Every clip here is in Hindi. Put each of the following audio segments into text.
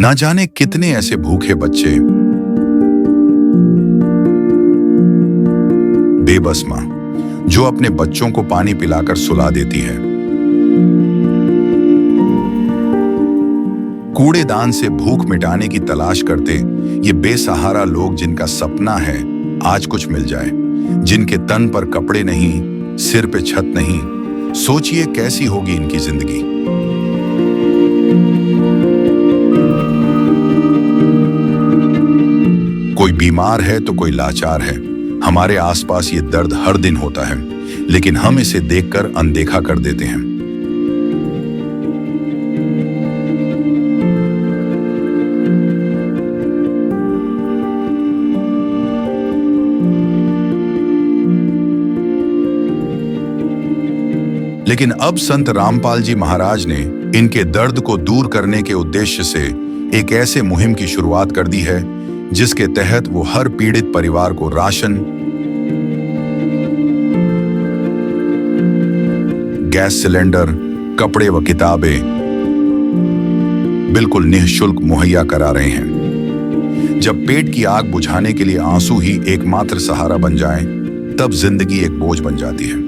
ना जाने कितने ऐसे भूखे बच्चे, बेबस मां जो अपने बच्चों को पानी पिलाकर सुला देती है, कूड़ेदान से भूख मिटाने की तलाश करते ये बेसहारा लोग जिनका सपना है आज कुछ मिल जाए, जिनके तन पर कपड़े नहीं, सिर पे छत नहीं। सोचिए कैसी होगी इनकी जिंदगी। कोई बीमार है तो कोई लाचार है। हमारे आसपास ये दर्द हर दिन होता है, लेकिन हम इसे देखकर अनदेखा कर देते हैं। लेकिन अब संत रामपाल जी महाराज ने इनके दर्द को दूर करने के उद्देश्य से एक ऐसे मुहिम की शुरुआत कर दी है जिसके तहत वो हर पीड़ित परिवार को राशन, गैस सिलेंडर, कपड़े व किताबें बिल्कुल निःशुल्क मुहैया करा रहे हैं। जब पेट की आग बुझाने के लिए आंसू ही एकमात्र सहारा बन जाएं, तब जिंदगी एक बोझ बन जाती है।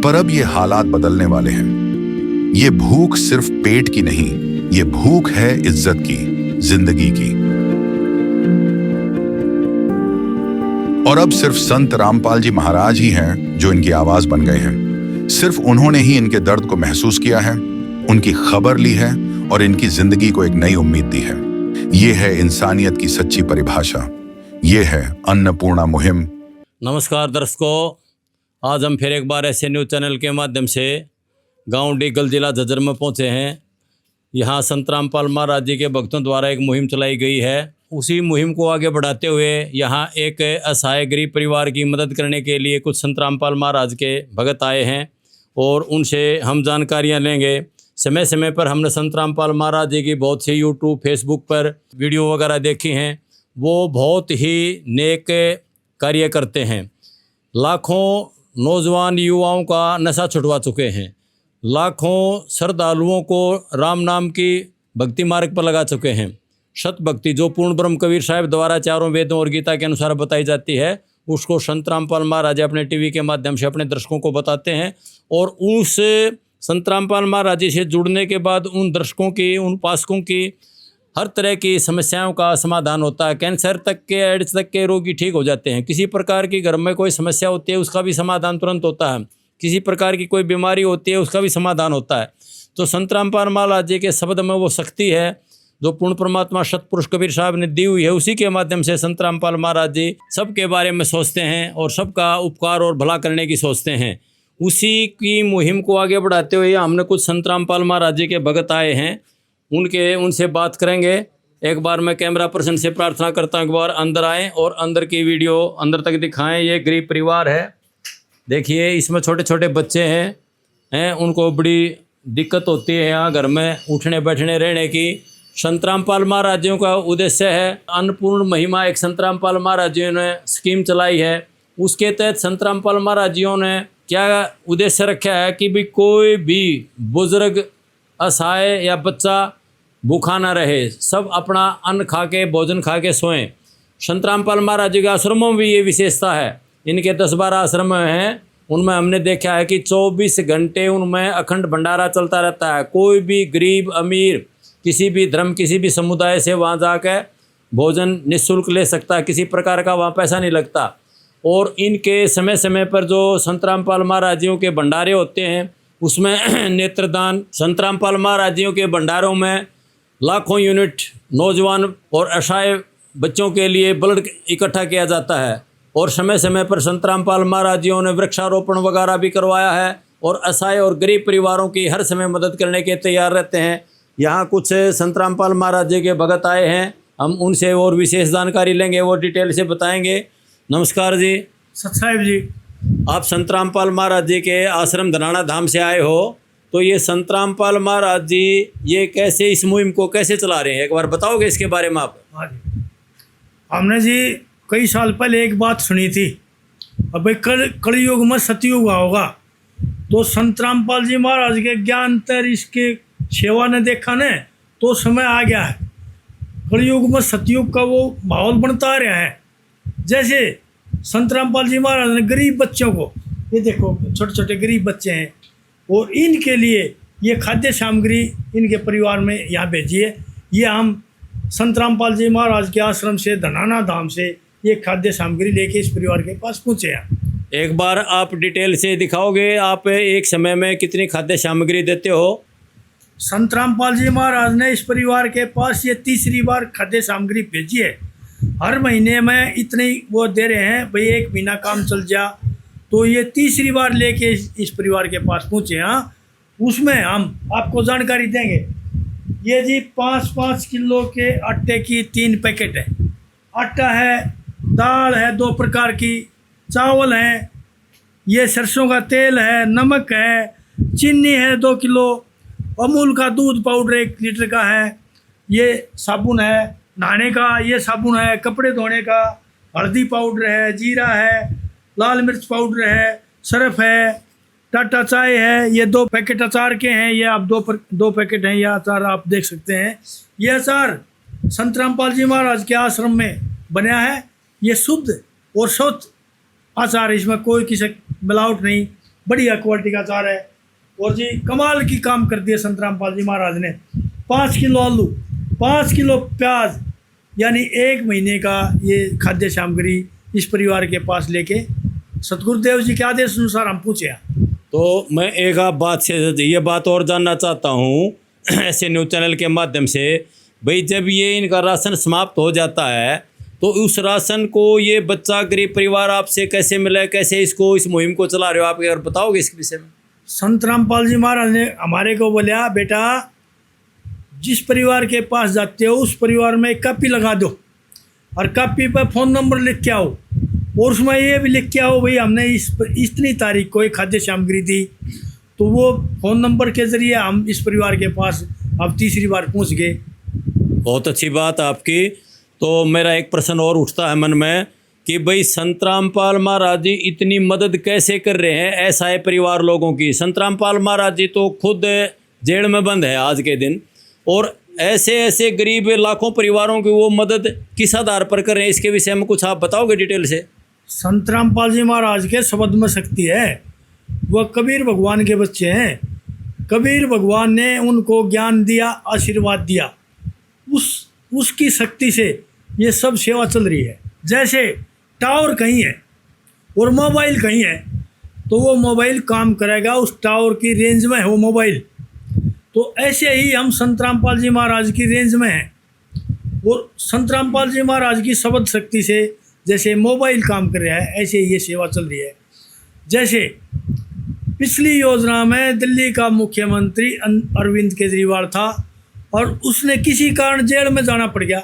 पर अब ये हालात बदलने वाले हैं। ये भूख सिर्फ पेट की नहीं, ये भूख है इज्जत की, जिंदगी की। और अब सिर्फ संत रामपाल जी महाराज ही हैं जो इनकी आवाज बन गए हैं। सिर्फ उन्होंने ही इनके दर्द को महसूस किया है, उनकी खबर ली है और इनकी जिंदगी को एक नई उम्मीद दी है। ये है इंसानियत की सच्ची परिभाषा। ये है अन्नपूर्णा मुहिम। नमस्कार दर्शकों, आज हम फिर एक बार ऐसे न्यूज़ चैनल के माध्यम से गांव डीगल जिला झज्जर में पहुंचे हैं। यहां संत रामपाल महाराज जी के भक्तों द्वारा एक मुहिम चलाई गई है। उसी मुहिम को आगे बढ़ाते हुए यहां एक असहाय गरीब परिवार की मदद करने के लिए कुछ संत रामपाल महाराज के भगत आए हैं और उनसे हम जानकारियां लेंगे। समय समय पर हमने संत रामपाल महाराज जी की बहुत सी यूट्यूब, फेसबुक पर वीडियो वगैरह देखी हैं। वो बहुत ही नेक कार्य करते हैं। लाखों नौजवान युवाओं का नशा छुटवा चुके हैं। लाखों श्रद्धालुओं को राम नाम की भक्ति मार्ग पर लगा चुके हैं। सत भक्ति जो पूर्ण ब्रह्म कबीर साहिब द्वारा चारों वेदों और गीता के अनुसार बताई जाती है, उसको संत रामपाल महाराज अपने टीवी के माध्यम से अपने दर्शकों को बताते हैं। और उस संत रामपाल महाराज जी से जुड़ने के बाद उन दर्शकों की, उन उपासकों की हर तरह की समस्याओं का समाधान होता है। कैंसर तक के, एड्स तक के रोगी ठीक हो जाते हैं। किसी प्रकार की घर में कोई समस्या होती है उसका भी समाधान तुरंत होता है। किसी प्रकार की कोई बीमारी होती है उसका भी समाधान होता है। तो संत रामपाल महाराज जी के शब्द में वो शक्ति है जो पूर्ण परमात्मा सतपुरुष कबीर साहब ने दी हुई है। उसी के माध्यम से संत रामपाल महाराज जी सबके बारे में सोचते हैं और सबका उपकार और भला करने की सोचते हैं। उसी की मुहिम को आगे बढ़ाते हुए हमने कुछ संत रामपाल महाराज जी के भगत आए हैं, उनसे बात करेंगे। एक बार मैं कैमरा पर्सन से प्रार्थना करता हूँ एक बार अंदर आएँ और अंदर की वीडियो अंदर तक दिखाएं। ये गरीब परिवार है, देखिए इसमें छोटे छोटे बच्चे हैं उनको बड़ी दिक्कत होती है यहाँ घर में उठने बैठने रहने की। संत रामपाल महाराज जी का उद्देश्य है अन्नपूर्ण महिमा। एक संत रामपाल महाराज जी ने स्कीम चलाई है, उसके तहत संत रामपाल महाराज जी ने क्या उद्देश्य रखा है कि भी कोई भी बुजुर्ग, असहाय या बच्चा भूखा ना रहे, सब अपना अन्न खा के, भोजन खा के सोएं। संत रामपाल महाराज जी के आश्रमों में भी ये विशेषता है। इनके 10-12 आश्रम हैं, उनमें हमने देखा है कि 24 घंटे उनमें अखंड भंडारा चलता रहता है। कोई भी गरीब अमीर, किसी भी धर्म, किसी भी समुदाय से वहाँ जाकर भोजन निःशुल्क ले सकता है। किसी प्रकार का वहाँ पैसा नहीं लगता। और इनके समय समय पर जो संत रामपाल महाराज जी के भंडारे होते हैं उसमें नेत्रदान, संत रामपाल महाराज जी के भंडारों में लाखों यूनिट नौजवान और असहाय बच्चों के लिए ब्लड इकट्ठा किया जाता है। और समय समय पर संत रामपाल महाराज जी ने वृक्षारोपण वगैरह भी करवाया है और असहाय और गरीब परिवारों की हर समय मदद करने के तैयार रहते हैं। यहाँ कुछ संत रामपाल महाराज जी के भगत आए हैं, हम उनसे और विशेष जानकारी लेंगे, वो डिटेल से बताएंगे। नमस्कार जी। सत साहिब जी, आप संत रामपाल महाराज जी के आश्रम धनाना धाम से आए हो, तो ये संत रामपाल महाराज जी ये कैसे इस मुहिम को कैसे चला रहे हैं, एक बार बताओगे इसके बारे में आप? हाँ जी, हमने जी कई साल पहले एक बात सुनी थी। अब कलयुग में सतयुग होगा, तो संत रामपाल जी महाराज के ज्ञान तर इसके सेवा ने देखा ने तो समय आ गया है। कलयुग में सतयुग का वो माहौल बनता आ रहा है। जैसे संत रामपाल जी महाराज ने गरीब बच्चों को, ये देखो छोटे छोटे गरीब बच्चे हैं, और इनके लिए ये खाद्य सामग्री इनके परिवार में यहाँ भेजी है। ये हम संत रामपाल जी महाराज के आश्रम से धनाना धाम से ये खाद्य सामग्री लेके इस परिवार के पास पहुँचे हैं। एक बार आप डिटेल से दिखाओगे, आप एक समय में कितनी खाद्य सामग्री देते हो? संत रामपाल जी महाराज ने इस परिवार के पास ये तीसरी बार खाद्य सामग्री भेजी है। हर महीने में इतनी वो दे रहे हैं, भाई 1 महीना काम चल जा, तो ये तीसरी बार लेके इस परिवार के पास पहुँचे। हाँ, उसमें हम आपको जानकारी देंगे। ये जी 5-5 किलो के आटे की 3 पैकेट है। आटा है, दाल है 2 प्रकार की, चावल है, ये सरसों का तेल है, नमक है, चीनी है 2 किलो, अमूल का दूध पाउडर 1 लीटर का है, ये साबुन है नहाने का, ये साबुन है कपड़े धोने का, हल्दी पाउडर है, जीरा है, लाल मिर्च पाउडर है, सर्फ है, टाटा चाय है, ये 2 पैकेट अचार के हैं। ये आप 2 पैकेट हैं, ये अचार आप देख सकते हैं। ये अचार संत रामपाल जी महाराज के आश्रम में बना है। ये शुद्ध और स्वच्छ अचार, इसमें कोई किसी मिलावट नहीं, बढ़िया क्वालिटी का अचार है। और जी कमाल की काम कर दिया संत रामपाल जी महाराज ने। 5 किलो आलू, 5 किलो प्याज, यानी 1 महीने का ये खाद्य सामग्री इस परिवार के पास लेके सतगुरुदेव जी के आदेश अनुसार हम पूछे। तो मैं एक आप बात से ये बात और जानना चाहता हूँ ऐसे न्यूज़ चैनल के माध्यम से, भाई जब ये इनका राशन समाप्त हो जाता है तो उस राशन को ये बच्चा गरीब परिवार आपसे कैसे मिले, कैसे इसको इस मुहिम को चला रहे हो, आप अगर बताओगे इसके विषय में? संत रामपाल जी महाराज ने हमारे को बोला, बेटा जिस परिवार के पास जाते हो उस परिवार में एक कापी लगा दो और कापी पर फ़ोन नंबर लिख के आओ, और उसमें ये भी लिख के आओ भाई हमने इतनी तारीख को एक खाद्य सामग्री दी। तो वो फ़ोन नंबर के ज़रिए हम इस परिवार के पास अब तीसरी बार पहुंच गए। बहुत अच्छी बात आपकी। तो मेरा एक प्रश्न और उठता है मन में कि भाई संत रामपाल महाराज जी इतनी मदद कैसे कर रहे हैं ऐसा है परिवार लोगों की? संत रामपाल महाराज जी तो खुद जेल में बंद है आज के दिन, और ऐसे ऐसे गरीब लाखों परिवारों की वो मदद किस आधार पर कर रहे हैं, इसके विषय में कुछ आप बताओगे डिटेल से? संत रामपाल जी महाराज के शब्द में शक्ति है। वह कबीर भगवान के बच्चे हैं। कबीर भगवान ने उनको ज्ञान दिया, आशीर्वाद दिया, उसकी शक्ति से ये सब सेवा चल रही है। जैसे टावर कहीं है और मोबाइल कहीं है तो वो मोबाइल काम करेगा, उस टावर की रेंज में है वो मोबाइल। तो ऐसे ही हम संत रामपाल जी महाराज की रेंज में हैं, और संत रामपाल जी महाराज की शब्द शक्ति से जैसे मोबाइल काम कर रहा है ऐसे ये सेवा चल रही है। जैसे पिछली योजना में दिल्ली का मुख्यमंत्री अरविंद केजरीवाल था और उसने किसी कारण जेल में जाना पड़ गया,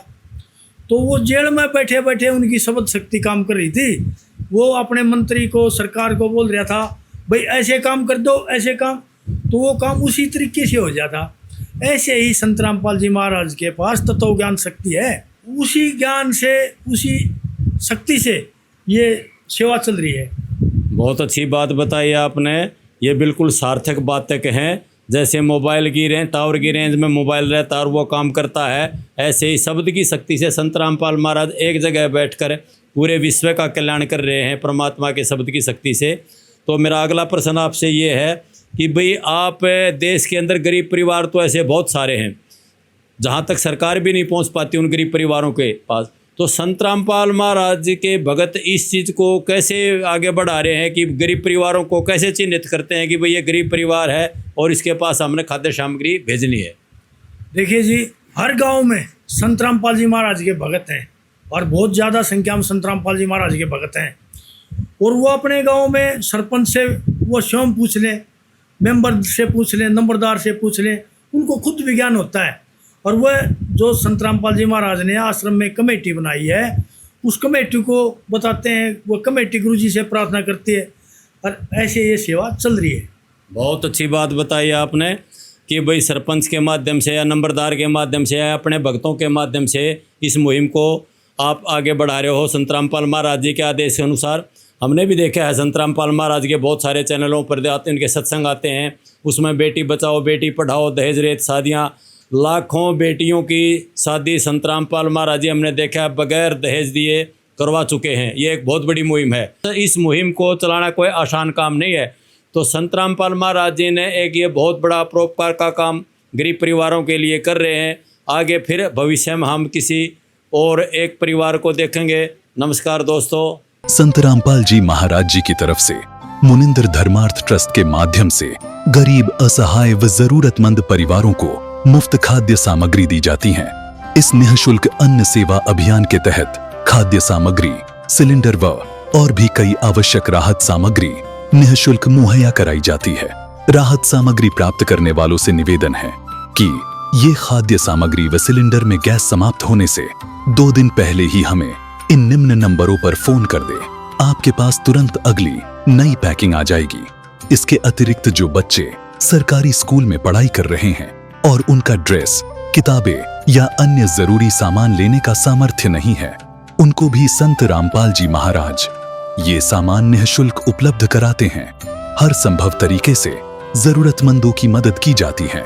तो वो जेल में बैठे बैठे उनकी शब्द शक्ति काम कर रही थी। वो अपने मंत्री को, सरकार को बोल रहा था भाई ऐसे काम कर दो, ऐसे काम, तो वो काम उसी तरीके से हो जाता। ऐसे ही संत रामपाल जी महाराज के पास तत्व ज्ञान शक्ति है, उसी ज्ञान से, उसी शक्ति से ये सेवा चल रही है। बहुत अच्छी बात बताई आपने, ये बिल्कुल सार्थक बातें हैं। जैसे मोबाइल की रेंज, टावर की रेंज में मोबाइल रहता है और वो काम करता है, ऐसे ही शब्द की शक्ति से संत रामपाल महाराज एक जगह बैठकर पूरे विश्व का कल्याण कर रहे हैं परमात्मा के शब्द की शक्ति से। तो मेरा अगला प्रश्न आपसे ये है कि भाई आप देश के अंदर गरीब परिवार तो ऐसे बहुत सारे हैं जहाँ तक सरकार भी नहीं पहुँच पाती उन गरीब परिवारों के पास, तो संत रामपाल महाराज जी के भगत इस चीज़ को कैसे आगे बढ़ा रहे हैं कि गरीब परिवारों को कैसे चिन्हित करते हैं कि भाई ये गरीब परिवार है और इसके पास हमने खाद्य सामग्री भेजनी है? देखिए जी, हर गांव में संत रामपाल जी महाराज के भगत हैं और बहुत ज़्यादा संख्या में संत रामपाल जी महाराज के भगत हैं, और वो अपने गांव में सरपंच से वो स्वयं पूछ लें, मेंबर से पूछ लें, नंबरदार से पूछ लें, उनको खुद विज्ञान होता है। और वह जो संत रामपाल जी महाराज ने आश्रम में कमेटी बनाई है उस कमेटी को बताते हैं, वो कमेटी गुरु जी से प्रार्थना करती है, और ऐसे ये सेवा चल रही है। बहुत अच्छी बात बताई आपने कि भाई सरपंच के माध्यम से या नंबरदार के माध्यम से या अपने भक्तों के माध्यम से इस मुहिम को आप आगे बढ़ा रहे हो संत रामपाल महाराज जी के आदेश के अनुसार। हमने भी देखा है संत रामपाल महाराज के बहुत सारे चैनलों पर आते, उनके सत्संग आते हैं, उसमें बेटी बचाओ बेटी पढ़ाओ, दहेज रेत शादियाँ लाखों बेटियों की शादी संत रामपाल महाराज जी हमने देखा है बगैर दहेज दिए करवा चुके हैं। ये एक बहुत बड़ी मुहिम है। तो इस मुहिम को चलाना कोई आसान काम नहीं है। तो संत रामपाल महाराज जी ने एक ये बहुत बड़ा परोपकार का काम गरीब परिवारों के लिए कर रहे हैं। आगे फिर भविष्य में हम किसी और एक परिवार को देखेंगे। नमस्कार दोस्तों। संत रामपाल जी महाराज जी की तरफ से मुनिंदर धर्मार्थ ट्रस्ट के माध्यम से गरीब, असहाय व जरूरतमंद परिवारों को मुफ्त खाद्य सामग्री दी जाती है। इस निःशुल्क अन्न सेवा अभियान के तहत खाद्य सामग्री, सिलेंडर व और भी कई आवश्यक राहत सामग्री निःशुल्क मुहैया कराई जाती है। राहत सामग्री प्राप्त करने वालों से निवेदन है कि ये खाद्य सामग्री व सिलेंडर में गैस समाप्त होने से 2 दिन पहले ही हमें इन निम्न नंबरों पर फोन कर दे। आपके पास तुरंत अगली नई पैकिंग आ जाएगी। इसके अतिरिक्त जो बच्चे सरकारी स्कूल में पढ़ाई कर रहे हैं और उनका ड्रेस, किताबें या अन्य जरूरी सामान लेने का सामर्थ्य नहीं है, उनको भी संत रामपाल जी महाराज ये सामान निःशुल्क उपलब्ध कराते हैं। हर संभव तरीके से जरूरतमंदों की मदद की जाती है।